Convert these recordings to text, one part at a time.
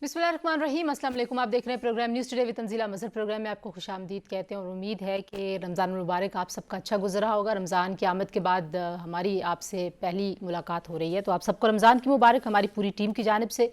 बिस्मिल्लाहिर्रहमानिर्रहीम, अस्सलाम वालेकुम। आप देख रहे हैं programme news today with Tanzeela Mazhar. Programme में आपको खुशामदीद कहते हैं और उम्मीद है कि रमज़ान मुबारक आप सबका अच्छा गुजरा होगा। रमज़ान की आमद के बाद हमारी आपसे पहली मुलाकात हो रही है, तो आप सबको रमज़ान की मुबारक हमारी पूरी टीम की जानिब से।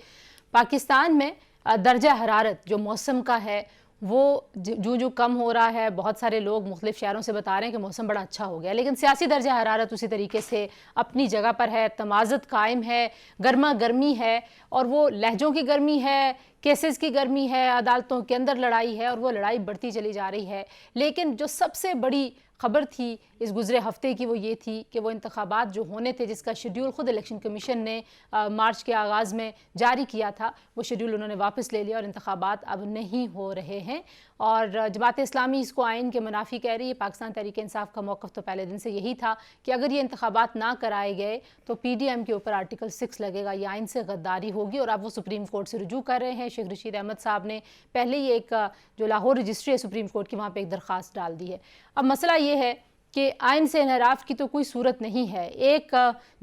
पाकिस्तान में दर्जा हरारत जो मौसम का है वो जो जो कम हो रहा है। बहुत सारे लोग मुख्तलिफ शहरों से बता रहे हैं कि मौसम बड़ा अच्छा हो गया, लेकिन सियासी दर्जा हरारत उसी तरीके से अपनी जगह पर है, तमाज़त कायम है, गर्मा गर्मी है, और वो लहजों की गर्मी है, केसेस की गर्मी है, अदालतों के अंदर लड़ाई है, और वो लड़ाई बढ़ती चली जा रही है। लेकिन जो सबसे बड़ी खबर थी इस गुज़रे हफ्ते की वो ये थी कि वो इंतखाबात जो होने थे, जिसका शेड्यूल ख़ुद इलेक्शन कमीशन ने मार्च के आगाज़ में जारी किया था, वो शेड्यूल उन्होंने वापस ले लिया और इंतखाबात अब नहीं हो रहे हैं। और जमात इस्लामी इसको आइन के मुनाफी कह रही है। पाकिस्तान तहरीक इंसाफ का मौक़िफ़ तो पहले दिन से यही था कि अगर ये इंतखाबात ना कराए गए तो PDM के ऊपर आर्टिकल 6 लगेगा, ये आइन से गद्दारी होगी। और अब वो सुप्रीम कोर्ट से रुजू कर रहे हैं। शेख रशीद अहमद साहब ने पहले ही एक जो लाहौर रजिस्ट्री है सुप्रीम कोर्ट की, वहाँ पर एक दरख्वास्त डाल दी है। अब मसला ये है कि आइन से इनहराफ की तो कोई सूरत नहीं है। एक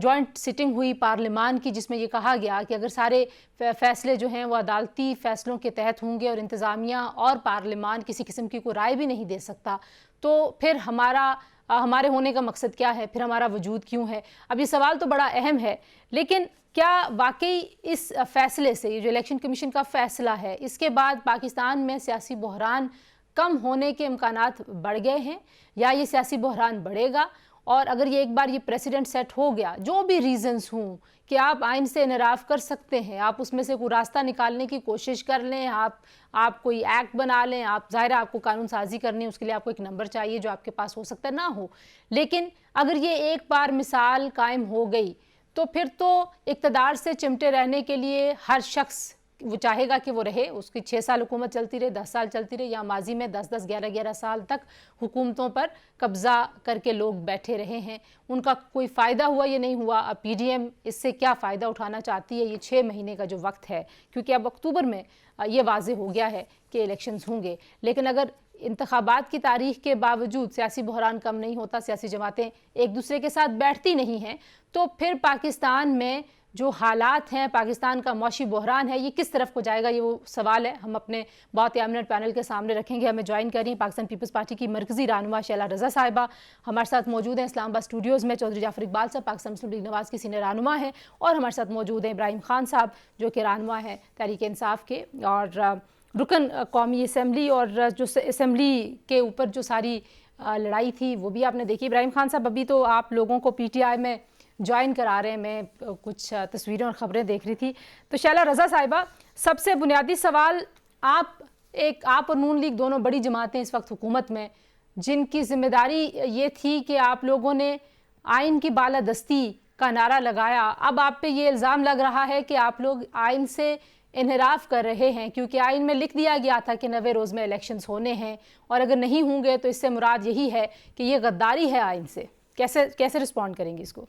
जॉइंट सिटिंग हुई पार्लिमान की जिसमें यह कहा गया कि अगर सारे फैसले जो हैं वो अदालती फ़ैसलों के तहत होंगे और इंतज़ामिया और पार्लिमान किसी किस्म की कोई राय भी नहीं दे सकता, तो फिर हमारे होने का मकसद क्या है, फिर हमारा वजूद क्यों है। अब ये सवाल तो बड़ा अहम है, लेकिन क्या वाकई इस फ़ैसले से, ये जो इलेक्शन कमीशन का फ़ैसला है, इसके बाद पाकिस्तान में सियासी बहरान कम होने के इम्कानात बढ़ गए हैं, या ये सियासी बहरान बढ़ेगा? और अगर ये एक बार ये प्रेसिडेंट सेट हो गया, जो भी रीज़न्स हों कि आप आइन से इनराफ कर सकते हैं, आप उसमें से कोई रास्ता निकालने की कोशिश कर लें, आप कोई एक्ट बना लें, आप ज़ाहिर है आपको कानून साजी करनी है, उसके लिए आपको एक नंबर चाहिए जो आपके पास हो सकता है ना हो। लेकिन अगर ये एक बार मिसाल कायम हो गई तो फिर तो इक़्तिदार से चिमटे रहने के लिए हर शख्स वो चाहेगा कि वो रहे, उसकी 6 साल हुकूमत चलती रहे, 10 साल चलती रहे, या माजी में 10-10, 11-11 साल तक हुकूमतों पर कब्ज़ा करके लोग बैठे रहे हैं। उनका कोई फ़ायदा हुआ ये नहीं हुआ। अब PDM इससे क्या फ़ायदा उठाना चाहती है, ये 6 महीने का जो वक्त है, क्योंकि अब अक्टूबर में ये वाज़ेह हो गया है कि इलेक्शंस होंगे। लेकिन अगर इंतखाबात की तारीख के बावजूद सियासी बहरान कम नहीं होता, सियासी जमातें एक दूसरे के साथ बैठती नहीं हैं, तो फिर पाकिस्तान में जो हालात हैं, पाकिस्तान का मौशी बहरान है, ये किस तरफ को जाएगा, ये वो सवाल है। हम अपने बहुत ही एमिनेंट पैनल के सामने रखेंगे। हमें ज्वाइन कर रही हैं पाकिस्तान पीपल्स पार्टी की मरकज़ी रहनुमा शैला रज़ा साहिबा, हमारे साथ मौजूद हैं इस्लामाबाद स्टूडियोज़ में चौधरी जाफ़र इकबाल साहब, पाकिस्तान मुस्लिम लीग नवाज़ की सीनियर रहनुमा हैं, और हमारे साथ मौजूद हैं इब्राहिम खान साहब जो कि रहनुमा हैं तहरीक इंसाफ के और रुकन कौमी असम्बली। और जो असम्बली के ऊपर जो सारी लड़ाई थी वो भी आपने देखी। इब्राहिम खान साहब, अभी तो आप लोगों को PTI में ज्वाइन करा रहे हैं, मैं कुछ तस्वीरें और ख़बरें देख रही थी। तो शैला रज़ा साहिबा, सबसे बुनियादी सवाल, आप और नून लीग दोनों बड़ी जमातें इस वक्त हुकूमत में, जिनकी ज़िम्मेदारी ये थी कि आप लोगों ने आइन की बालादस्ती का नारा लगाया, अब आप पे ये इल्ज़ाम लग रहा है कि आप लोग आइन से इनहराफ कर रहे हैं, क्योंकि आइन में लिख दिया गया था कि 90 रोज़ में इलेक्शंस होने हैं, और अगर नहीं होंगे तो इससे मुराद यही है कि ये गद्दारी है आइन से। कैसे रिस्पॉन्ड करेंगे इसको?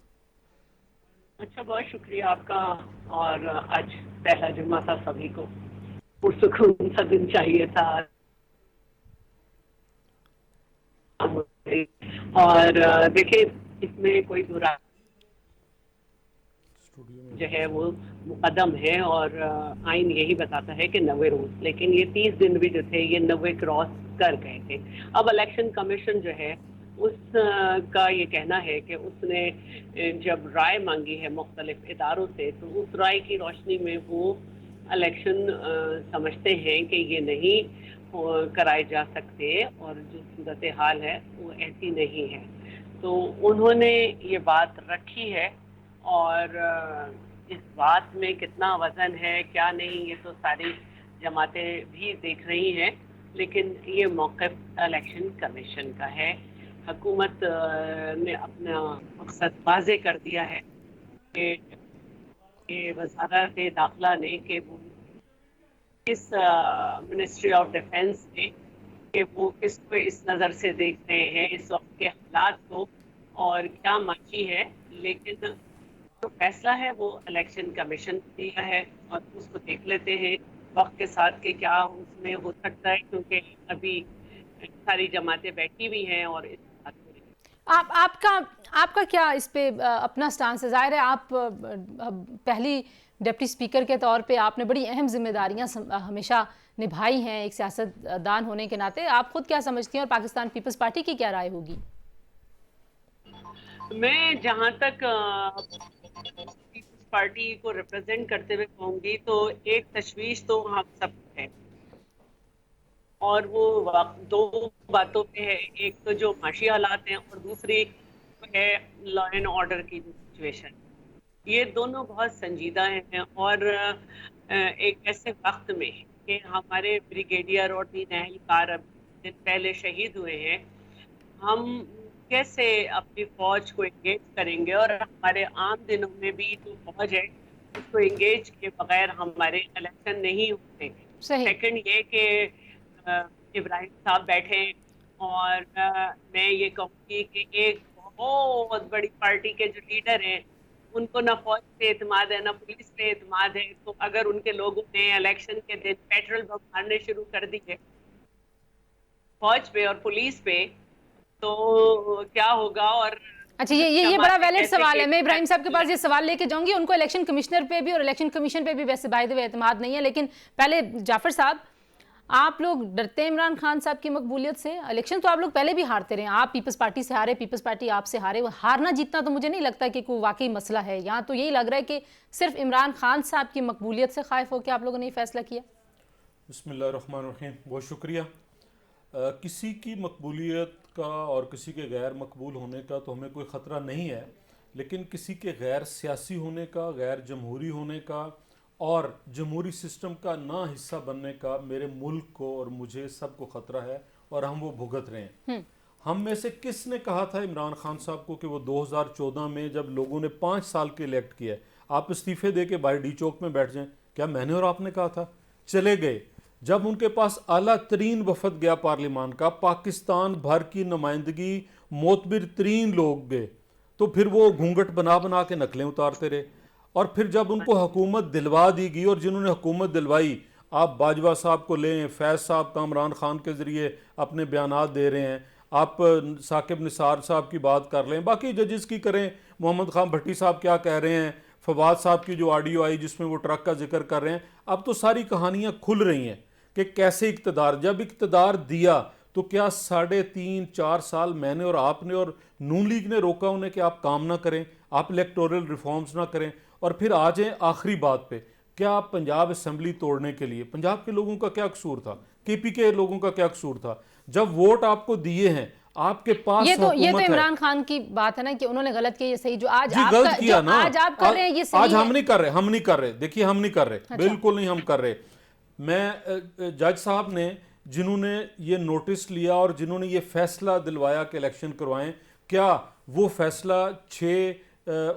अच्छा, बहुत शुक्रिया आपका। और आज पहला जुम्मा था, सभी को पुरसुकून सा दिन चाहिए था। और देखिए, इसमें कोई बुरा जो है वो मुकदम है, और आइन यही बताता है कि 90 रोज, लेकिन ये 30 दिन भी जो थे ये 90 क्रॉस कर गए थे। अब इलेक्शन कमीशन जो है का ये कहना है कि उसने जब राय मांगी है मुख्तलिफ इदारों से, तो उस राय की रोशनी में वो इलेक्शन समझते हैं कि ये नहीं कराए जा सकते, और जो सूरत हाल है वो ऐसी नहीं है। तो उन्होंने ये बात रखी है, और इस बात में कितना वजन है क्या नहीं, ये तो सारी जमातें भी देख रही हैं, लेकिन ये मौक़िफ़ इलेक्शन कमीशन का है। हुकूमत ने अपना मकसद वाज़े कर दिया है कि वज़ारत दाखिला ने कि वो इस मिनिस्ट्री ऑफ डिफेंस ने कि वो किसको इस नज़र से देख रहे हैं इस वक्त के हालात को, और क्या मर्जी है। लेकिन जो फैसला है वो इलेक्शन कमीशन दिया है, और उसको देख लेते हैं वक्त के साथ कि क्या उसमें हो सकता है, क्योंकि अभी सारी जमातें बैठी हुई हैं और इस बात को आपका क्या इस पे अपना स्टांस है? जाहिर है आप पहली डिप्टी स्पीकर के तौर पे आपने बड़ी अहम जिम्मेदारियां हमेशा निभाई हैं एक सियासतदान होने के नाते। आप खुद क्या समझती हैं और पाकिस्तान पीपल्स पार्टी की क्या राय होगी? मैं जहां तक पीपल्स पार्टी को रिप्रेजेंट करते हुए कहूंगी तो एक तशवीश तो हम सबको है, और वो दो बातों पे है। एक तो जो माशी हालात हैं और दूसरी है लॉ एंड ऑर्डर की सिचुएशन। ये दोनों बहुत संजीदा हैं, और एक ऐसे वक्त में कि हमारे ब्रिगेडियर और 3 एहलकार अभी दिन पहले शहीद हुए हैं, हम कैसे अपनी फौज को एंगेज करेंगे? और हमारे आम दिनों में भी जो फौज है उसको एंगेज किए बगैर हमारे इलेक्शन नहीं होते। सही। सेकंड ये कि इब्राहिम साहब बैठे, और मैं ये कहूँगी कि एक बहुत बड़ी पार्टी के जो लीडर हैं उनको ना फौज पे एतमाद है ना पुलिस पे एतमाद है, तो अगर उनके लोगों ने इलेक्शन के दिन पेट्रोल बम मारने शुरू कर दिए फौज पे और पुलिस पे, तो क्या होगा? और अच्छा, ये बड़ा वैलिड सवाल है। मैं इब्राहिम साहब के पास कैसे ये सवाल लेके जाऊंगी। उनको इलेक्शन कमिश्नर पे भी और इलेक्शन कमीशन पे भी वैसे बाय द वे एतमाद नहीं है, लेकिन पहले जाफर साहब, आप लोग डरते हैं इमरान खान साहब की मकबूलियत से? इलेक्शन तो आप लोग पहले भी हारते रहे, आप पीपल्स पार्टी से हारे, पीपल्स पार्टी आपसे हारे। वो हारना जीतना तो मुझे नहीं लगता कि कोई वाकई मसला है यहाँ। तो यही लग रहा है कि सिर्फ इमरान खान साहब की मकबूलियत से खाइफ हो के आप लोगों ने ये फैसला किया। बिस्मिल्लाहिर्रहमानिर्रहीम। बहुत शुक्रिया। किसी की मकबूलियत का और किसी के गैर मकबूल होने का तो हमें कोई ख़तरा नहीं है, लेकिन किसी के गैर सियासी होने का, गैर जमहूरी होने का और जमहूरी सिस्टम का ना हिस्सा बनने का मेरे मुल्क को और मुझे सबको ख़तरा है, और हम वो भुगत रहे हैं। हम में से किसने कहा था इमरान खान साहब को कि वो 2014 में जब लोगों ने 5 साल के इलेक्ट किया, आप इस्तीफे दे के बाहर डी चौक में बैठ जाएं? क्या मैंने और आपने कहा था? चले गए। जब उनके पास आला तरीन वफद गया पार्लियामान का, पाकिस्तान भर की नुमाइंदगी, मोतबिर तरीन लोग गए, तो फिर वो घूंघट बना बना के नकलें उतारते रहे। और फिर जब उनको हुकूमत दिलवा दी गई, और जिन्होंने हुकूमत दिलवाई, आप बाजवा साहब को लें, फैज़ साहब का इमरान खान के ज़रिए अपने बयानात दे रहे हैं, आप साकिब निसार साहब की बात कर लें, बाकी जजेस की करें, मोहम्मद खान भट्टी साहब क्या कह रहे हैं, फवाद साहब की जो ऑडियो आई जिसमें वो ट्रक का जिक्र कर रहे हैं, अब तो सारी कहानियाँ खुल रही हैं कि कैसे इक़्तिदार, जब इक़्तिदार दिया तो क्या 3.5-4 साल मैंने और आपने और नून लीग ने रोका उन्हें कि आप काम ना करें, आप इलेक्टोरल रिफॉर्म्स ना करें? और फिर आ जाएं आखिरी बात पे, क्या पंजाब असेंबली तोड़ने के लिए पंजाब के लोगों का क्या कसूर था? केपी के लोगों का क्या कसूर था? जब वोट आपको दिए हैं, आपके पास ये तो हुकूमत इमरान खान की बात है ना कि उन्होंने गलत किया, ये सही। जो आज जी आप गलत किया ना, आज आप कर रहे हैं ये सही आज है। हम नहीं कर रहे। देखिए, हम नहीं कर रहे। अच्छा। बिल्कुल नहीं हम कर रहे। मैं जज साहब ने जिन्होंने ये नोटिस लिया और जिन्होंने ये फैसला दिलवाया कि इलेक्शन करवाएं, क्या वो फैसला 6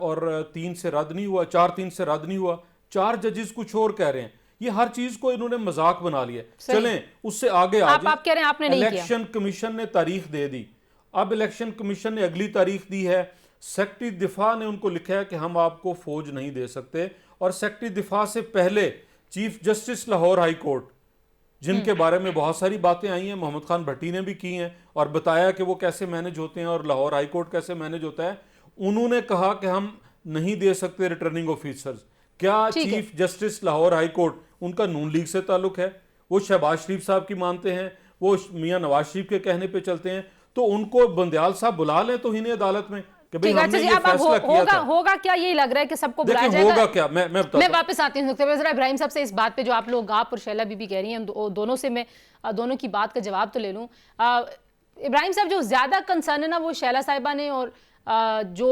और 3 से रद्द नहीं हुआ? 4-3 से रद्द नहीं हुआ? 4 जजेस कुछ और कह रहे हैं। ये हर चीज को इन्होंने मजाक बना लिया। चलें उससे आगे आ आप कह रहे हैं आपने नहीं किया। इलेक्शन कमीशन ने तारीख दे दी। अब इलेक्शन कमीशन ने अगली तारीख दी है। सेक्रेटरी दिफा ने उनको लिखा है कि हम आपको फौज नहीं दे सकते, और सेक्रेटरी दिफा से पहले chief justice Lahore high court, जिनके बारे में बहुत सारी बातें आई हैं, मोहम्मद खान भट्टी ने भी की हैं और बताया कि वो कैसे मैनेज होते हैं और लाहौर हाई कोर्ट कैसे मैनेज होता है, उन्होंने कहा कि हम नहीं दे सकते रिटर्निंग ऑफिसर्स। क्या chief justice Lahore high court उनका नून लीग से ताल्लुक है? वो शहबाज शरीफ साहब की मानते हैं, वो मियां नवाज शरीफ के कहने पे चलते हैं, तो उनको बंदयाल साहब बुला लें तो इन्हें अदालत में कि भाई हमने ये फैसला किया था। होगा क्या? यही लग रहा है कि सबको बुलाया जाएगा। होगा क्या? मैं वापस आती हूँ इब्राहिम साहब से इस बात पे जो आप लोग, आप और शैला बीबी कह रही हैं, दोनों से मैं दोनों की बात का जवाब तो ले लूँ। इब्राहिम साहब, जो ज्यादा कंसर्न है ना वो शैला साहिबा ने और जो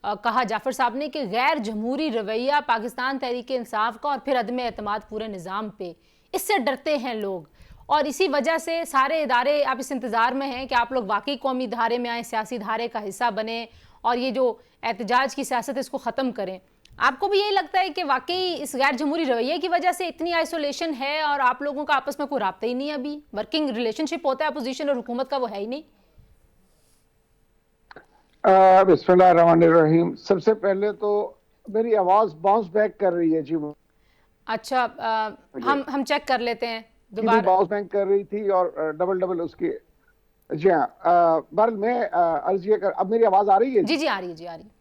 कहा जाफर साहब ने कि गैर जमहूरी रवैया पाकिस्तान तहरीक इंसाफ का और फिर अदम एतमाद पूरे निज़ाम पे, इससे डरते हैं लोग, और इसी वजह से सारे इदारे आप इस इंतज़ार में हैं कि आप लोग वाकई कौमी धारे में आए, सियासी धारे का हिस्सा बने और ये जो एहतजाज की सियासत है इसको ख़त्म करें। आपको भी यही लगता है कि वाकई इस गैर जमहूरी रवैये की वजह से इतनी आइसोलेशन है और आप लोगों का आपस में कोई राब्ता ही नहीं है? अभी वर्किंग रिलेशनशिप होता है अपोजिशन और हुकूमत का, वो है ही नहीं। बिस्मिल्लाहिर्रहमानिर्रहीम। सबसे पहले तो मेरी आवाज बाउंस बैक कर रही है जी। अच्छा, हम चेक कर लेते हैं दोबारा। बाउंस बैक कर रही थी और डबल उसकी जी हाँ, बहरहाल मैं अर्ज ये कर, अब मेरी आवाज आ रही है? जी जी आ रही है, जी आ रही है।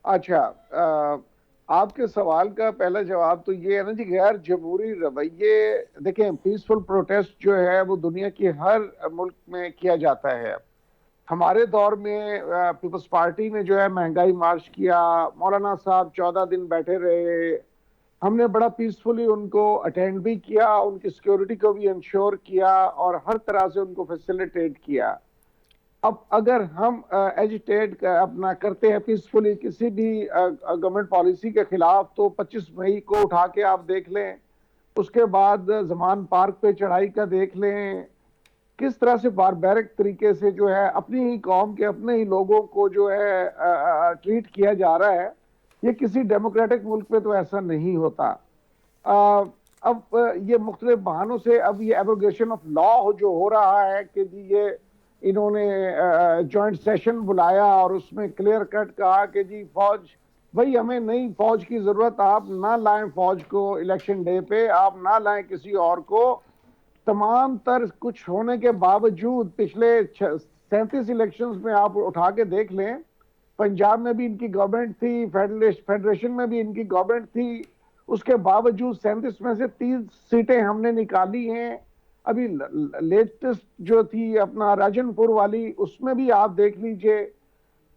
अच्छा, आपके सवाल का पहला जवाब तो ये है ना जी, गैर जमहूरी रवैये, देखें पीसफुल प्रोटेस्ट जो है वो दुनिया के हर मुल्क में किया जाता है। हमारे दौर में पीपल्स पार्टी ने जो है महंगाई मार्च किया, मौलाना साहब 14 दिन बैठे रहे, हमने बड़ा पीसफुली उनको अटेंड भी किया, उनकी सिक्योरिटी को भी इंश्योर किया और हर तरह से उनको फैसिलिटेट किया। अब अगर हम एजिटेट अपना करते हैं पीसफुली किसी भी गवर्नमेंट पॉलिसी के खिलाफ, तो 25 मई को उठा के आप देख लें, उसके बाद जमान पार्क पे चढ़ाई का देख लें, किस तरह से बारबैरिक तरीके से जो है अपनी ही कौम के अपने ही लोगों को जो है ट्रीट किया जा रहा है। ये किसी डेमोक्रेटिक मुल्क में तो ऐसा नहीं होता। अब ये मुख्तलिफ बहानों से अब ये एब्रोगेशन ऑफ लॉ जो हो रहा है कि जी ये इन्होंने जॉइंट सेशन बुलाया और उसमें क्लियर कट कहा कि जी फौज, भाई हमें नई फौज की जरूरत, आप ना लाएं फौज को इलेक्शन डे पे, आप ना लाएं किसी और को। तमाम तर कुछ होने के बावजूद पिछले 37 इलेक्शंस में आप उठा के देख लें, पंजाब में भी इनकी गवर्नमेंट थी, फेडरेशन में भी इनकी गवर्नमेंट थी, उसके बावजूद 37 में से 30 सीटें हमने निकाली हैं। अभी लेटेस्ट जो थी अपना राजनपुर वाली, उसमें भी आप देख लीजिए,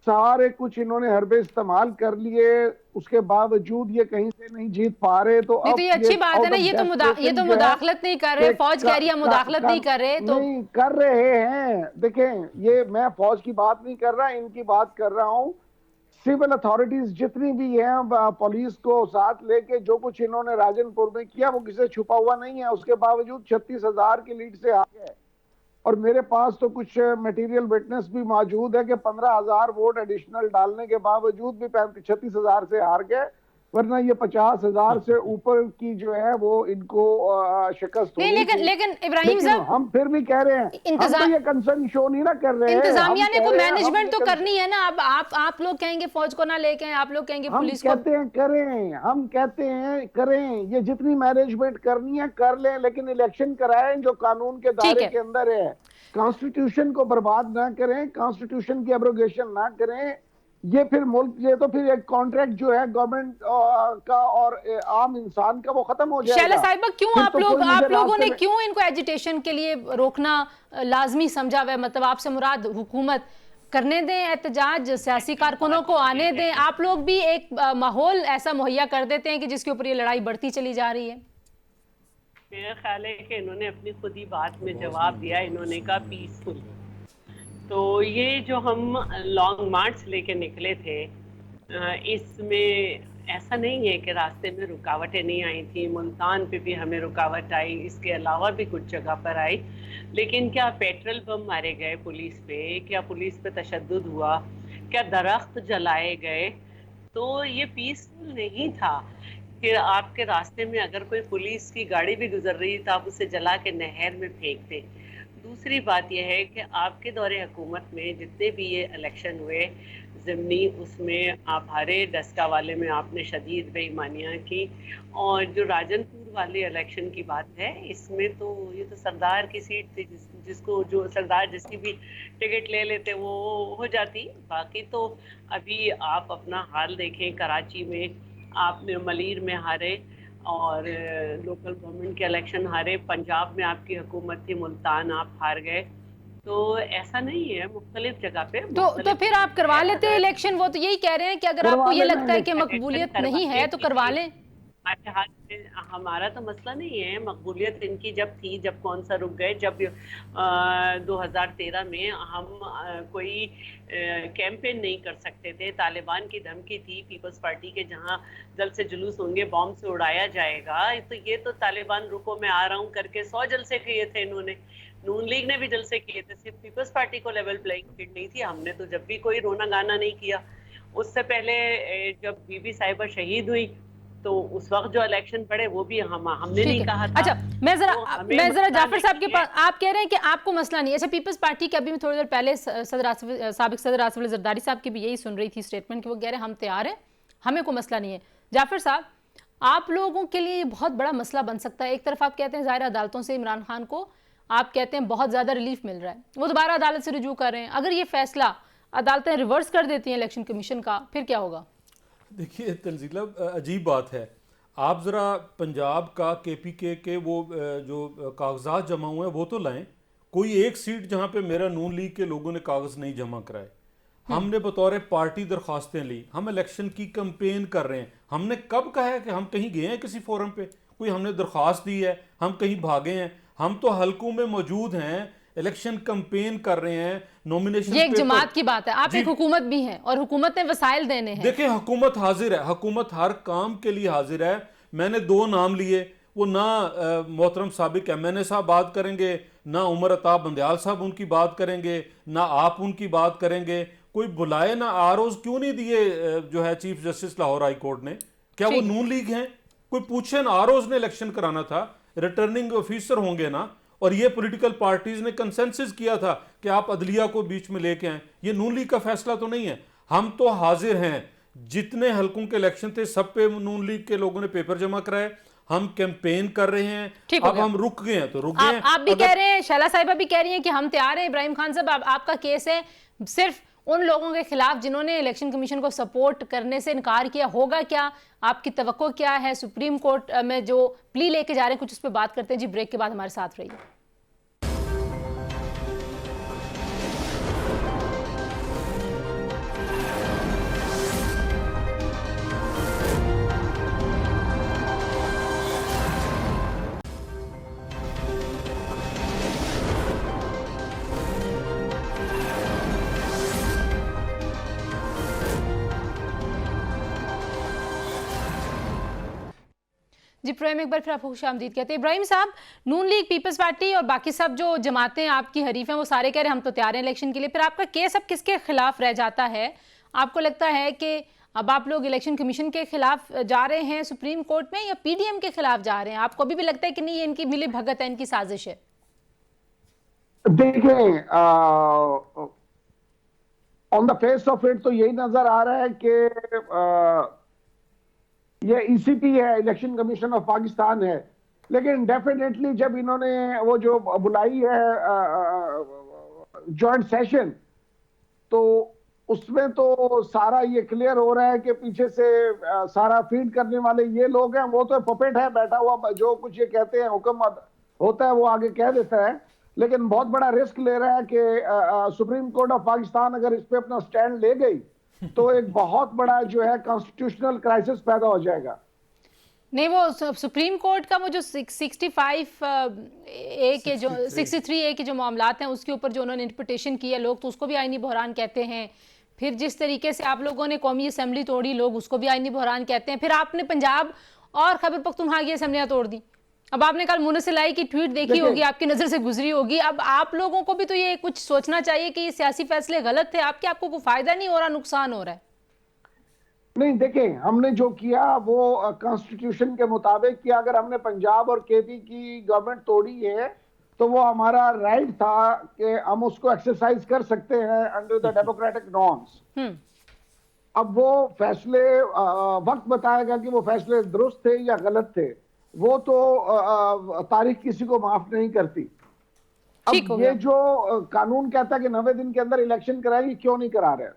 सारे कुछ इन्होंने हरबे इस्तेमाल कर लिए, उसके बावजूद ये कहीं से नहीं जीत पा रहे। तो नहीं अब तो ये अच्छी बात है ना, ये तो मुदाखलत नहीं कर रहे, फौज कह रही है मुदाखलत नहीं कर रहे, तो नहीं कर रहे हैं। देखें, ये मैं फौज की बात नहीं कर रहा, इनकी बात कर रहा हूं। सिविल अथॉरिटीज जितनी भी हैं, पुलिस को साथ लेके जो कुछ इन्होंने राजनपुर में किया वो किसी छुपा हुआ नहीं है। उसके बावजूद 36,000 की लीड से आ गए और मेरे पास तो कुछ मटेरियल विटनेस भी मौजूद है कि 15,000 वोट एडिशनल डालने के बावजूद भी 36,000 से हार गए, वरना ये 50,000 से ऊपर की जो है वो इनको शिकस्त नहीं। होनी थी। लेकिन इब्राहिम साहब, हम फिर भी कह रहे हैं, हम तो ये कंसर्न शो नहीं ना कर रहे हैं। इंतजामिया हम ने कह को रहे हैं, मैनेजमेंट तो हम ये करनी है ना। अब आप लोग कहेंगे फौज को ना लेके आए, आप लोग कहेंगे हम पुलिस को। कहते हैं करें, हम कहते हैं करें, ये जितनी मैनेजमेंट करनी है कर लें, लेकिन इलेक्शन कराएं जो कानून के दायरे के अंदर है। कॉन्स्टिट्यूशन को बर्बाद ना करें, कॉन्स्टिट्यूशन की एब्रोगेशन ना करें। ये फिर मुल्क, ये तो फिर एक कॉन्ट्रैक्ट जो है गवर्नमेंट का और आम इंसान का, वो खत्म हो जाएगा। शैला साहिबा, क्यों आप लोगों ने क्यों इनको एजिटेशन के लिए रोकना लाजमी समझा हुआ है? मतलब आपसे मुराद हुकूमत करने दें एहतजाज, सियासी कारकुनों को आने दें, आप लोग भी एक माहौल ऐसा मुहैया कर देते हैं कि जिसके ऊपर ये लड़ाई बढ़ती चली जा रही है। मेरा ख्याल है कि इन्होंने अपनी खुद ही बात में जवाब दिया, इन्होंने कहा पीसफुल। तो ये जो हम लॉन्ग मार्च लेके निकले थे, इसमें ऐसा नहीं है कि रास्ते में रुकावटें नहीं आई थी। मुल्तान पे भी हमें रुकावट आई, इसके अलावा भी कुछ जगह पर आई। लेकिन क्या पेट्रोल बम मारे गए पुलिस पे, क्या पुलिस पे तशद्दुद हुआ, क्या दरख्त जलाए गए? तो ये पीसफुल नहीं था कि आपके रास्ते में अगर कोई पुलिस की गाड़ी भी गुजर रही तो आप उसे जला के नहर में फेंक दें। दूसरी बात यह है कि आपके दौरे हुकूमत में जितने भी ये इलेक्शन हुए ज़िमनी, उसमें आप हारे। डस्का वाले में आपने शदीद बेईमानियाँ की, और जो राजनपुर वाले इलेक्शन की बात है, इसमें तो ये तो सरदार की सीट थी, जिसको जो सरदार जिसकी भी टिकट ले लेते वो हो जाती। बाकी तो अभी आप अपना हाल देखें, कराची में आपने मलीर में हारे और लोकल गवर्नमेंट के इलेक्शन हारे, पंजाब में आपकी हुकूमत थी, मुल्तान आप हार गए। तो ऐसा नहीं है, मुख्तलिफ जगह पे तो फिर आप करवा लेते हैं इलेक्शन। वो तो यही कह रहे हैं कि अगर आपको ये लगता है कि मकबूलियत नहीं है तो करवा लें। हमारा तो मसला नहीं है मकबूलियत इनकी जब थी, जब कौन सा रुक गए, जब 2013 में हम कोई कैंपेन नहीं कर सकते थे, तालिबान की धमकी थी पीपल्स पार्टी के, जहां जल्द से जुलूस होंगे, बॉम्ब से उड़ाया जाएगा। तो ये तो तालिबान रुको मैं आ रहा हूँ करके 100 जलसे किए थे इन्होंने। नून लीग ने भी जलसे किए थे, सिर्फ पीपल्स पार्टी को लेवल प्लेइंग फील्ड नहीं थी। हमने तो जब भी कोई रोना गाना नहीं किया। उससे पहले जब बीबी साहिबा शहीद हुई तो उस वक्त जो इलेक्शन पड़े वो भी हमने नहीं कहा था। अच्छा, मैं जरा जाफर साहब के पास, आप कह रहे हैं कि आपको मसला नहीं है। अच्छा, पीपल्स पार्टी के अभी मैं थोड़ी देर पहले साबिक सदर आसिफ अली जरदारी साहब की भी यही सुन रही थी स्टेटमेंट कि वो कह रहे हैं हम तैयार हैं, हमें कोई मसला नहीं है। जाफर साहब, आप लोगों के लिए बहुत बड़ा मसला बन सकता है। एक तरफ आप कहते हैं ज़ाहिर अदालतों से इमरान खान को आप कहते हैं बहुत ज़्यादा रिलीफ मिल रहा है, वो दोबारा अदालत से रुजू कर रहे हैं। अगर ये फैसला अदालतें रिवर्स कर देती हैं इलेक्शन कमीशन का, फिर क्या होगा? देखिए तंजीला, अजीब बात है। आप ज़रा पंजाब का KPK के वो जो कागजात जमा हुए हैं वो तो लाएं। कोई एक सीट जहाँ पे मेरा नून लीग के लोगों ने कागज़ नहीं जमा कराए, हमने बतौर पार्टी दरख्वास्तें ली, हम इलेक्शन की कैंपेन कर रहे हैं। हमने कब कहा है कि हम कहीं गए हैं किसी फोरम पे? कोई हमने दरख्वास्त दी है, हम कहीं भागे हैं? हम तो हलकों में मौजूद हैं, इलेक्शन कैंपेन कर रहे हैं, नॉमिनेशन। ये एक जमात की बात है, आप एक हुकूमत भी हैं और हुकूमत ने वसाइल देने हैं। देखिए हुकूमत हाजिर है, हुकूमत हर काम के लिए हाजिर है। मैंने 2 नाम लिए, वो ना मोहतरम साबिक MNA साहब बात करेंगे, ना उमर अताब बंदयाल साहब उनकी बात करेंगे, ना आप उनकी बात करेंगे। कोई बुलाए ना आरओज क्यों नहीं दिए जो है chief justice Lahore high court ने? क्या वो नून लीग हैं? कोई पूछे ना, आरओज ने इलेक्शन कराना था, रिटर्निंग ऑफिसर होंगे ना। और ये पॉलिटिकल पार्टीज ने कंसेंसस किया था कि आप अदलिया को बीच में लेके आए। ये नून लीग का फैसला तो नहीं है। हम तो हाजिर हैं, जितने हलकों के इलेक्शन थे सब पे नून लीग के लोगों ने पेपर जमा कराए। हम कैंपेन कर रहे हैं। अब हम रुक गए हैं तो रुक गए हैं। आप भी कह रहे हैं, शैला साहिबा भी कह रही हैं कि हम तैयार हैं। इब्राहिम खान साहब, आपका केस है सिर्फ उन लोगों के खिलाफ जिन्होंने इलेक्शन कमीशन को सपोर्ट करने से इनकार किया। होगा क्या, आपकी तवक्को क्या है? सुप्रीम कोर्ट में जो प्ली लेके जा रहे हैं, कुछ उस पर बात करते हैं जी। ब्रेक के बाद हमारे साथ रहिए। जी प्रेम, एक बार फिर आपको खुशामदीद कहते हैं। इब्राहिम साहब, नून लीग, पीपल्स पार्टी और बाकी सब जो जमातें आपकी हरीफ हैं वो सारे कह रहे हैं हम तो तैयार हैं इलेक्शन के लिए। फिर आपका केस अब किसके खिलाफ रह जाता है? आपको लगता है कि अब आप लोग इलेक्शन कमीशन के खिलाफ जा रहे हैं सुप्रीम कोर्ट में, या PDM के खिलाफ जा रहे हैं? आपको अभी भी लगता है कि नहीं, ये इनकी मिली भगत है, इनकी साजिश है? देखें, on the face of it तो यही नजर आ रहा है कि ये ECP है, इलेक्शन कमीशन ऑफ पाकिस्तान है। लेकिन डेफिनेटली जब इन्होंने वो जो बुलाई है जॉइंट सेशन, तो उसमें तो सारा ये क्लियर हो रहा है कि पीछे से सारा फीड करने वाले ये लोग हैं। वो तो पपेट है, बैठा हुआ, जो कुछ ये कहते हैं हुक्म होता है वो आगे कह देता है। लेकिन बहुत बड़ा रिस्क ले रहा है कि सुप्रीम कोर्ट ऑफ पाकिस्तान अगर इस पे अपना स्टैंड ले गई तो एक बहुत बड़ा जो है कॉन्स्टिट्यूशनल क्राइसिस पैदा हो जाएगा। नहीं, वो सुप्रीम कोर्ट का वो जो 63A के जो 63A के जो मामलात हैं उसके ऊपर जो उन्होंने इंटरप्रिटेशन की है, लोग तो उसको भी आईनी बहरान कहते हैं। फिर जिस तरीके से आप लोगों ने कौमी असेंबली तोड़ी, लोग उसको भी आईनी बहरान कहते हैं। फिर आपने पंजाब और खैबर पख्तूनख्वा की असेंबलियां तोड़ दी। अब आपने कल मुनसिलाई की ट्वीट देखी होगी, आपकी नजर से गुजरी होगी। अब आप लोगों को भी तो ये कुछ सोचना चाहिए कि ये सियासी फैसले गलत थे आपके, आपको कोई फायदा नहीं हो रहा, नुकसान हो रहा है। नहीं, देखें, हमने जो किया वो कॉन्स्टिट्यूशन के मुताबिक किया। अगर हमने पंजाब और KP की गवर्नमेंट तोड़ी है तो वो हमारा राइट था कि हम उसको एक्सरसाइज कर सकते हैं अंडर द डेमोक्रेटिक नॉर्म्स। अब वो फैसले वक्त बताएगा कि वो फैसले दुरुस्त थे या गलत थे। वो तो तारीख किसी को माफ नहीं करती। अब ये जो कानून कहता है कि 90 दिन के अंदर इलेक्शन कराएंगे, क्यों नहीं करा रहे?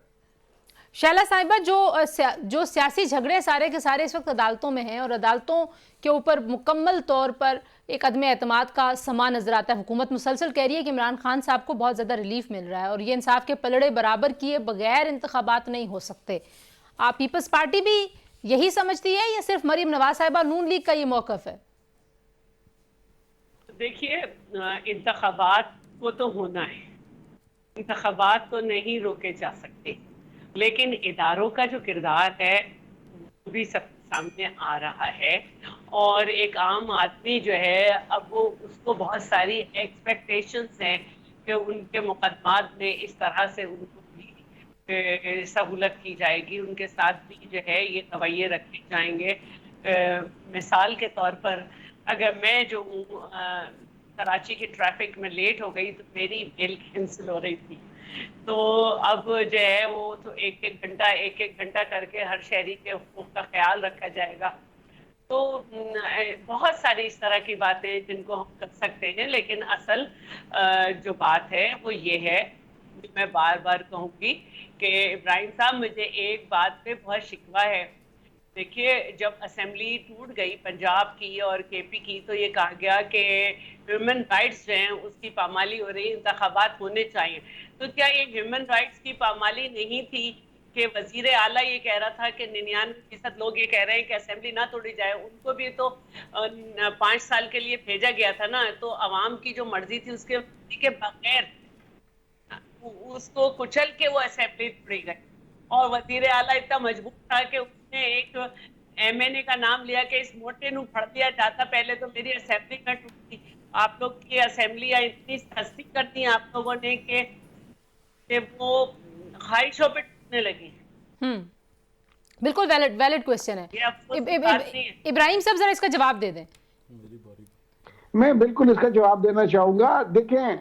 शैला साहिबा, जो सियासी झगड़े सारे के सारे इस वक्त अदालतों में हैं और अदालतों के ऊपर मुकम्मल तौर पर एक अदम एतमाद का समा नजर आता है। हुकूमत मुसलसल कह रही है कि इमरान खान साहब को बहुत ज़्यादा रिलीफ मिल रहा है और ये इंसाफ के पलड़े बराबर किए बगैर इंतखाबात नहीं हो सकते। आप पीपल्स पार्टी भी यही समझती है या सिर्फ मरीम नवाज साहिबा नून लीग का ये मौकफ है? देखिए, इंतखाबात को तो होना है, इंतखाबात तो नहीं रोके जा सकते, लेकिन इदारों का जो किरदार है वो भी सब सामने आ रहा है। और एक आम आदमी जो है, अब वो उसको बहुत सारी एक्सपेक्टेशंस हैं कि उनके मुकदमात में इस तरह से उनको भी सहूलत की जाएगी, उनके साथ भी जो है ये रवैये रखे जाएंगे। मिसाल के तौर पर अगर मैं जो हूँ कराची के ट्रैफिक में लेट हो गई तो मेरी मेल कैंसिल हो रही थी, तो अब जो है वो तो एक एक घंटा करके हर शहरी के हुकूक का ख्याल रखा जाएगा। तो बहुत सारी इस तरह की बातें जिनको हम कर सकते हैं, लेकिन असल जो बात है वो ये है, मैं बार बार कहूंगी कि इब्राहिम साहब, मुझे एक बात पे बहुत शिकवा है। देखिए, जब असेंबली टूट गई पंजाब की और केपी की, तो ये कहा गया कि ह्यूमन राइट्स जो हैं उसकी पामाली हो रही है, इंतखाबात होने चाहिए। तो क्या ये ह्यूमन राइट्स की पामाली नहीं थी कि वजीर आला ये कह रहा था कि 99% लोग ये कह रहे हैं कि असेंबली ना तोड़ी जाए, उनको भी तो 5 साल के लिए भेजा गया था ना। तो अवाम की जो मर्जी थी उसके बगैर उसको कुचल के वो असेंबली तोड़ी गई, और वजीर आला इतना मजबूर था कि उसने एक MNA का नाम लिया कि इस मोटे नू फड़ दिया जाता, पहले तो मेरी असेंबली में टूटी। आप लोग की असेंबलियां इतनी सस्ती कर दी आप लोगों ने कि वो ख्वाहिशों पे टूटने लगी। बिल्कुल वैलिड क्वेश्चन है। इब्राहिम साहब जरा इसका जवाब दे दें। मैं बिल्कुल इसका जवाब देना चाहूंगा। देखें,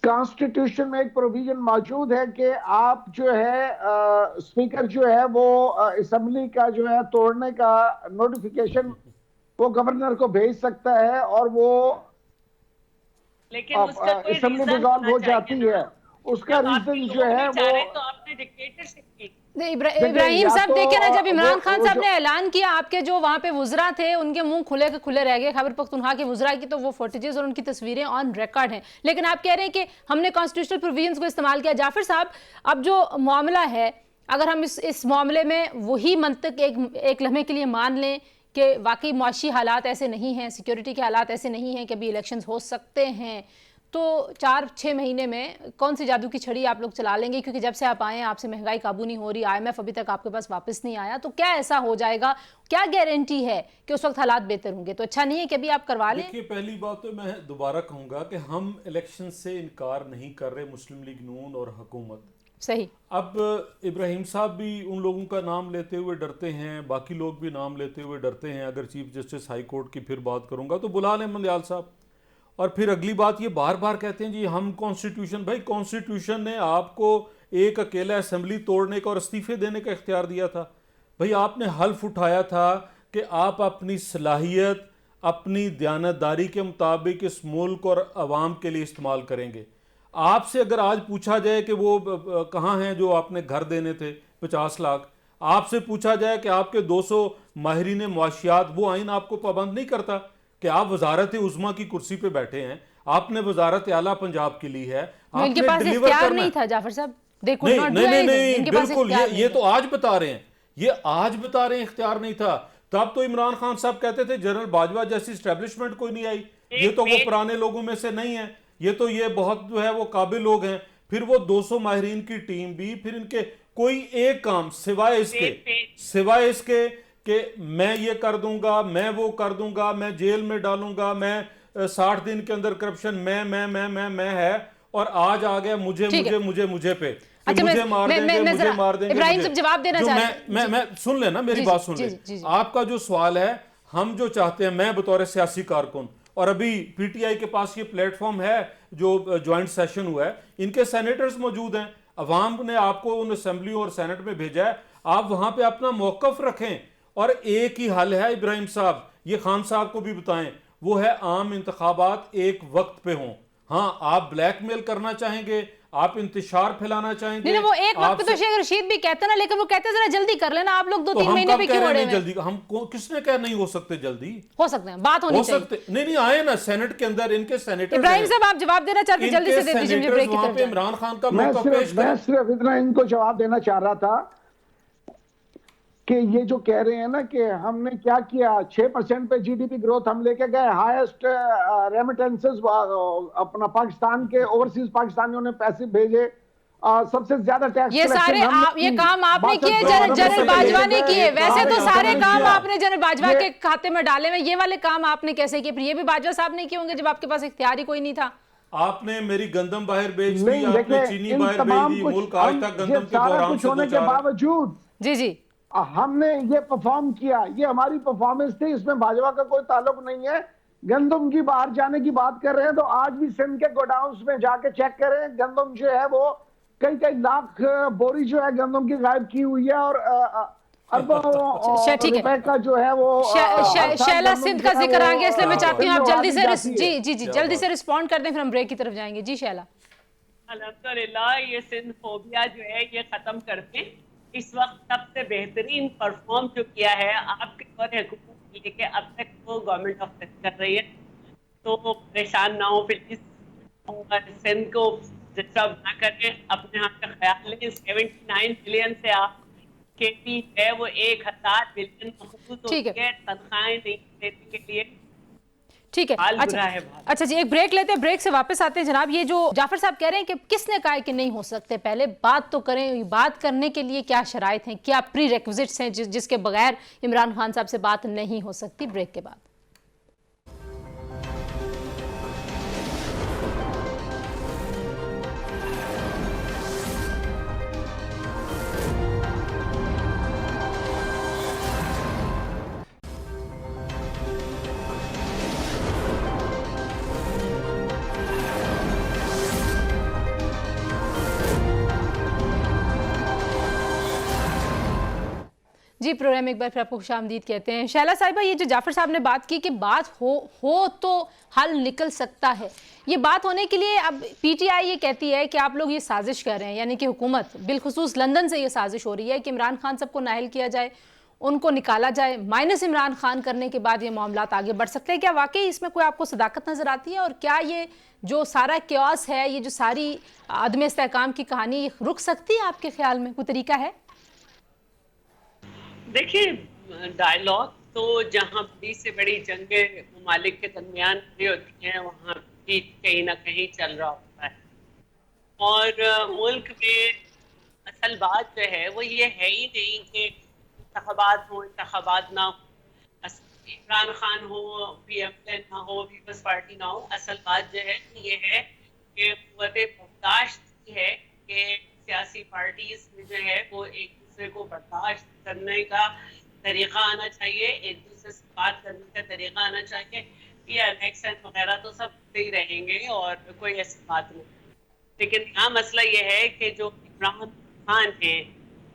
कॉन्स्टिट्यूशन में एक प्रोविजन मौजूद है कि आप जो है स्पीकर जो है वो असेंबली का जो है तोड़ने का नोटिफिकेशन वो गवर्नर को भेज सकता है, और वो लेकिन उसका कोई असेंबली रीजन डिसॉल्व हो होना जाती चाहिए है। ना। उसका जब आपके रीजन लोग जो है नहीं चाह वो रहे तो आपने डिक्टेटरशिप की। इब्राहिम साहब तो देखिए ना, जब इमरान खान वो साहब ने ऐलान किया, आपके जो वहां पे वुजरा थे उनके मुंह खुले के खुले रह गए। खैबर पख्तूनख्वा के वुजरा की तो वो फुटेजेस और उनकी तस्वीरें ऑन रिकॉर्ड हैं, लेकिन आप कह रहे हैं कि हमने कॉन्स्टिट्यूशनल प्रोविजंस को इस्तेमाल किया। जाफर साहब, अब जो मामला है, अगर हम इस मामले में वही मंतक एक लम्हे के लिए मान लें कि वाकई मुआशी हालात ऐसे नहीं हैं, सिक्योरिटी के हालात ऐसे नहीं हैं कि अभी इलेक्शंस हो सकते हैं, तो 4-6 महीने में कौन सी जादू की छड़ी आप लोग चला लेंगे? क्योंकि जब से आप आए हैं आपसे महंगाई काबू नहीं हो रही, IMF अभी तक आपके पास वापस नहीं आया, तो क्या ऐसा हो जाएगा? क्या गारंटी है कि उस वक्त हालात बेहतर होंगे? तो अच्छा नहीं है कि अभी आप करवा लें? देखिए, पहली बात तो मैं दोबारा कहूंगा कि हम इलेक्शन से इनकार नहीं कर रहे, मुस्लिम लीग नून और हुकूमत। सही। अब इब्राहिम साहब भी उन लोगों का नाम लेते हुए डरते हैं, बाकी लोग भी नाम लेते हुए डरते हैं। अगर चीफ जस्टिस हाई कोर्ट की फिर बात करूंगा तो बुला लें मंदयाल साहब। और फिर अगली बात, ये बार बार कहते हैं जी हम कॉन्स्टिट्यूशन, भाई कॉन्स्टिट्यूशन ने आपको एक अकेला असेंबली तोड़ने का और इस्तीफे देने का इख्तियार दिया था। भाई आपने हल्फ उठाया था कि आप अपनी सलाहियत, अपनी दयानतदारी के मुताबिक इस मुल्क और अवाम के लिए इस्तेमाल करेंगे। आपसे अगर आज पूछा जाए कि वो कहाँ हैं जो आपने घर देने थे 50 लाख, आपसे पूछा जाए कि आपके 200 माहिरीन मुआशियात, वो आइन आपको पाबंद नहीं करता कि आप वजारत उज़्मा की कुर्सी पे बैठे हैं, आपने वजारत आला पंजाब के लिए है, इनके पास इख्तियार नहीं था जाफर साहब। नहीं, बिल्कुल ये तो आज बता रहे हैं, ये आज बता रहे हैं इख्तियार नहीं था। तब तो इमरान खान साहब कहते थे जनरल बाजवा जैसी एस्टेब्लिशमेंट कोई नहीं आई, ये तो वो पुराने लोगों में से नहीं है, ये तो ये बहुत जो है वो काबिल लोग हैं। फिर वो 200 माहिरीन की टीम भी, फिर इनके कोई एक काम सिवाय इसके कि मैं ये कर दूंगा, मैं वो कर दूंगा, मैं जेल में डालूंगा, मैं 60 दिन के अंदर करप्शन मैं है, और आज आ गया मुझे पे। अच्छा, मुझे मार देंगे। इब्राहिम साहब जवाब देना चाहते हैं। मैं सुन लेना, मेरी बात सुन ले। आपका जो सवाल है, हम जो चाहते हैं, मैं बतौर सियासी कारकुन, और अभी PTI के पास ये प्लेटफॉर्म है जो ज्वाइंट सेशन हुआ है, इनके सेनेटर्स मौजूद हैं, अवाम ने आपको उन असेंबली और सेनेट में भेजा है, आप वहां पे अपना मौकफ रखें। और एक ही हल है इब्राहिम साहब, ये खान साहब को भी बताएं, वो है आम इंतखाबात एक वक्त पे हों। हाँ, आप ब्लैकमेल करना चाहेंगे, आप इंतशार फैलाना चाहेंगे, नहीं, वो एक वक्त पे तो शेख रशीद भी कहते ना, लेकिन वो कहते जरा जल्दी कर लेना, आप लोग 2-3 महीने पे क्यों अड़े हैं? जल्दी हम किसने कहा नहीं हो सकते? जल्दी हो सकते हैं, बात होनी चाहिए। नहीं आए ना सेनेट के अंदर, इनके सेनेटर। इब्राहिम साहब आप जवाब देना चाहते हैं, जल्दी से दे दीजिए, मुझे ब्रेक की तरफ। इमरान खान का मैं सिर्फ इतना इनको जवाब देना चाह रहा था कि ये जो कह रहे हैं ना कि हमने क्या किया, 6% पे GDP ग्रोथ हम लेके गए, हाईएस्ट रेमिटेंसेस अपना पाकिस्तान के, ओवरसीज पाकिस्तानियों ने पैसे भेजे, सबसे ज्यादा टैक्स, ये सारे ये काम आपने किए, जनरल बाजवा ने किए। वैसे तो सारे काम आपने जनरल बाजवा के खाते में डाले हुए, ये वाले काम आपने कैसे किए? फिर ये भी बाजवा साहब ने किए होंगे जब आपके पास इख्तियार ही कोई नहीं था। आपने मेरी गंदम बाहर भेज दी, आपने चीनी बाहर भेज दी, मुल्क आज तक गंदम के बहरान से होने के बावजूद जी हमने ये परफॉर्म किया, ये हमारी परफॉर्मेंस थी, इसमें भाजपा का कोई ताल्लुक नहीं है। गंदम की बाहर जाने की बात कर रहे हैं तो आज भी सिंध के गोडाउन्स में जाके चेक करें, गंदम जो है वो कई लाख बोरी जो है गंदम की गायब की हुई है, और अरबों ठीक है। रुपए का जो है वो शैला सिंध का जिक्र आ गया, इसलिए मैं चाहती हूँ आप जल्दी से जी जी जल्दी से रिस्पॉन्ड कर दें, फिर हम ब्रेक की तरफ जाएंगे। जी शैला। अल्हम्दुलिल्लाह ये सिंध फोबिया जो है ये खत्म करते। इस वक्त सबसे बेहतरीन परफॉर्म जो किया है आपके दौर हुकूमत लेके अब तक वो गवर्नमेंट ऑफ सिंध कर रही है, तो परेशान ना हो प्लीज, और सिंध को डिस्टर्ब ना करें, अपने आप का ख्याल लें। 79 बिलियन से आप केपी है वो 1000 बिलियन मखसूस ठीक है। होती है तनख्वाहें नहीं देने के लिए। ठीक है। हाल बुरा अच्छा है बहुत। अच्छा जी, एक ब्रेक लेते हैं, ब्रेक से वापस आते हैं। जनाब, ये जो जाफर साहब कह रहे हैं कि किसने कहा है कि नहीं हो सकते, पहले बात तो करें। बात करने के लिए क्या शराइत हैं, क्या प्री रेक्विजिट्स हैं जिसके बगैर इमरान खान साहब से बात नहीं हो सकती? ब्रेक के बाद। जी, प्रोग्राम एक बार फिर आपको खुशामदीद कहते हैं। शैला साहिबा, ये जो जाफर साहब ने बात की कि बात हो तो हल निकल सकता है, ये बात होने के लिए अब पीटीआई ये कहती है कि आप लोग ये साजिश कर रहे हैं, यानी कि हुकूमत बिलखुसूस लंदन से ये साजिश हो रही है कि इमरान खान सबको नाअहल किया जाए, उनको निकाला जाए, माइनस इमरान खान करने के बाद ये मामलात आगे बढ़ सकते हैं। क्या वाकई इसमें कोई आपको सदाकत नजर आती है, और क्या ये जो सारा क्यास है, ये जो सारी अदम इस्तेहकाम की कहानी रुक सकती है आपके ख्याल में? कोई तरीका है? देखिए, डायलॉग तो जहाँ बड़ी से बड़ी जंगें ममालिक के दरमियान खड़ी होती हैं वहाँ भी कहीं ना कहीं चल रहा होता है, और मुल्क में असल बात जो है वो ये है ही नहीं कि इंतखाबात हो इंतखाबात ना हो, इमरान खान हो, पीएमएल ना हो, पीपल्स पार्टी ना हो। असल बात जो है ये है कि कुव्वत बर्दाश्त है कि सियासी पार्टीज में जो है वो एक दूसरे को बर्दाश्त करने का तरीका आना चाहिए, एक दूसरे से बात करने का तरीका आना चाहिए। ये इलेक्शन वगैरह तो सब ही रहेंगे और कोई ऐसी बात नहीं, लेकिन यहाँ मसला ये है कि जो इमरान खान है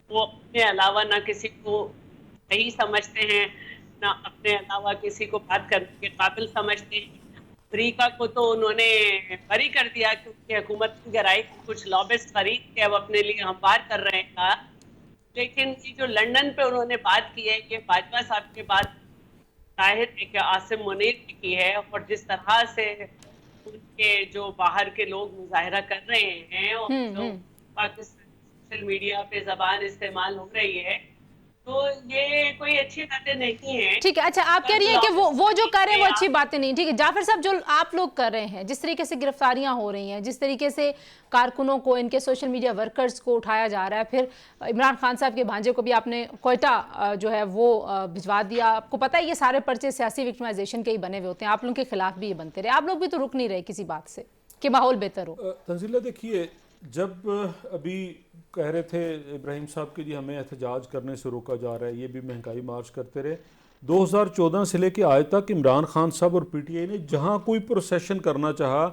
वो अपने अलावा ना किसी को सही समझते हैं, ना अपने अलावा किसी को बात करने के काबिल समझते हैं। अमरीका को तो उन्होंने बरी कर दिया क्योंकि हुकूमत की गहराई कुछ लॉबिस्ट खरीद के अब अपने लिए हमवार कर रहे हैं। लेकिन ये जो लंदन पे उन्होंने बात की है, ये बाजवा साहब के बाद जाहिर है कि आसिम मुनीर ने की है, और जिस तरह से उनके जो बाहर के लोग मुजाहरा कर रहे हैं और जो पाकिस्तान सोशल मीडिया पे जबान इस्तेमाल हो रही है, तो ये कोई अच्छी बातें नहीं है। ठीक है। अच्छा, आप कह रही हैं कि वो जो कर रहे हैं वो अच्छी बातें नहीं। ठीक है जाफर साहब, जो आप लोग कर रहे हैं, जिस तरीके से गिरफ्तारियां हो रही हैं, जिस तरीके से कारकुनों को, इनके सोशल मीडिया वर्कर्स को उठाया जा रहा है, फिर इमरान खान साहब के भांजे को भी आपने कोयटा जो है वो भिजवा दिया। आपको पता है ये सारे पर्चे सियासी विक्टिमाइजेशन के ही बने हुए होते हैं, आप लोगों के खिलाफ भी ये बनते रहे, आप लोग भी तो रुक नहीं रहे किसी बात से कि माहौल बेहतर हो। तंजीला, देखिए, जब अभी कह रहे थे इब्राहिम साहब कि जी हमें एहतजाज करने से रोका जा रहा है, ये भी महंगाई मार्च करते रहे, 2014 से लेके आज तक इमरान खान साहब और पीटीआई ने जहां कोई प्रोसेशन करना चाहा,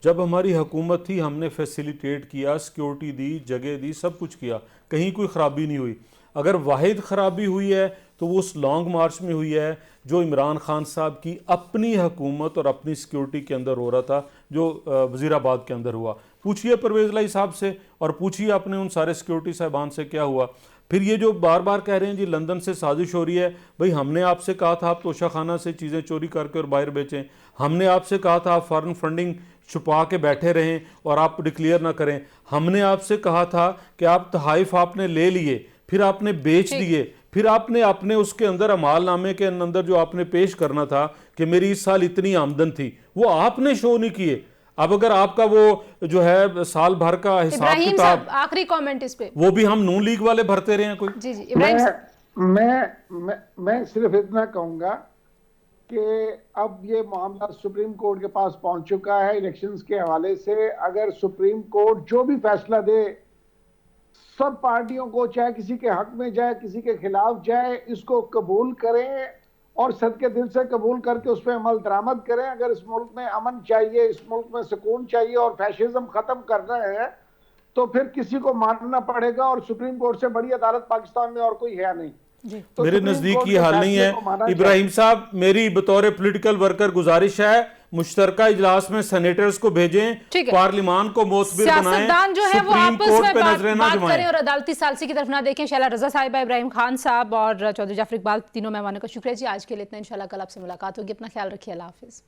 जब हमारी हुकूमत थी हमने फैसिलिटेट किया, सिक्योरिटी दी, जगह दी, सब कुछ किया, कहीं कोई ख़राबी नहीं हुई। अगर वाहिद ख़राबी हुई है तो वो उस लॉन्ग मार्च में हुई है जो इमरान खान साहब की अपनी हुकूमत और अपनी सिक्योरिटी के अंदर हो रहा था, जो वज़ीराबाद के अंदर हुआ। पूछिए परवेज़ लाई साहब से और पूछिए अपने उन सारे सिक्योरिटी साहबान से क्या हुआ। फिर ये जो बार बार कह रहे हैं जी लंदन से साजिश हो रही है, भाई हमने आपसे कहा था आप तोशा खाना से चीज़ें चोरी करके और बाहर बेचें, हमने आपसे कहा था आप फॉरेन फंडिंग छुपा के बैठे रहें और आप डिक्लेयर ना करें, हमने आपसे कहा था कि आप तहाइफ आपने ले लिए फिर आपने बेच दिए, फिर आपने अपने उसके अंदर अमालनामे के अंदर जो आपने पेश करना था कि मेरी इस साल इतनी आमदन थी, वो आपने शो नहीं किए। अब अगर आपका वो जो है साल भर का हिसाब किताब, आखिरी कमेंट इस पे, वो भी हम नून लीग वाले भरते रहे हैं कोई। जी जी इब्राहिम साहब, मैं सिर्फ इतना कहूंगा कि अब ये मामला सुप्रीम कोर्ट के पास पहुंच चुका है इलेक्शंस के हवाले से। अगर सुप्रीम कोर्ट जो भी फैसला दे, सब पार्टियों को, चाहे किसी के हक में जाए किसी के खिलाफ जाए, इसको कबूल करें और सदके दिल से कबूल करके उस पर अमल दरामद करें। अगर इस मुल्क में अमन चाहिए, इस मुल्क में सुकून चाहिए और फैशिज्म खत्म करना है तो फिर किसी को मानना पड़ेगा, और सुप्रीम कोर्ट से बड़ी अदालत पाकिस्तान में और कोई है नहीं। जी। तो मेरे सुप्रीम नजदीक कोर्ट ये के हाल नहीं फैसले को माना है। जाए। इब्राहिम साहब, मेरी बतौर पॉलिटिकल वर्कर गुजारिश है, मुश्तरका इजलास में सेनेटर्स को भेजें, ठीक है। पार्लिमान को मोतबिर बनाएं, सियासतदान जो है वो सुप्रीम आपस कोर्ट में पे बात नजरें ना करें जमाएं। और अदालती सालसी की तरफ ना देखें। शैला रजा साहिबा, इब्राहिम खान साहब और चौधरी जाफर इकबाल, तीनों मेहमानों का शुक्रिया जी। आज के लिए इतना, इंशाल्लाह कल आपसे मुलाकात होगी। अपना ख्याल रखिए, अल्लाह हाफिज।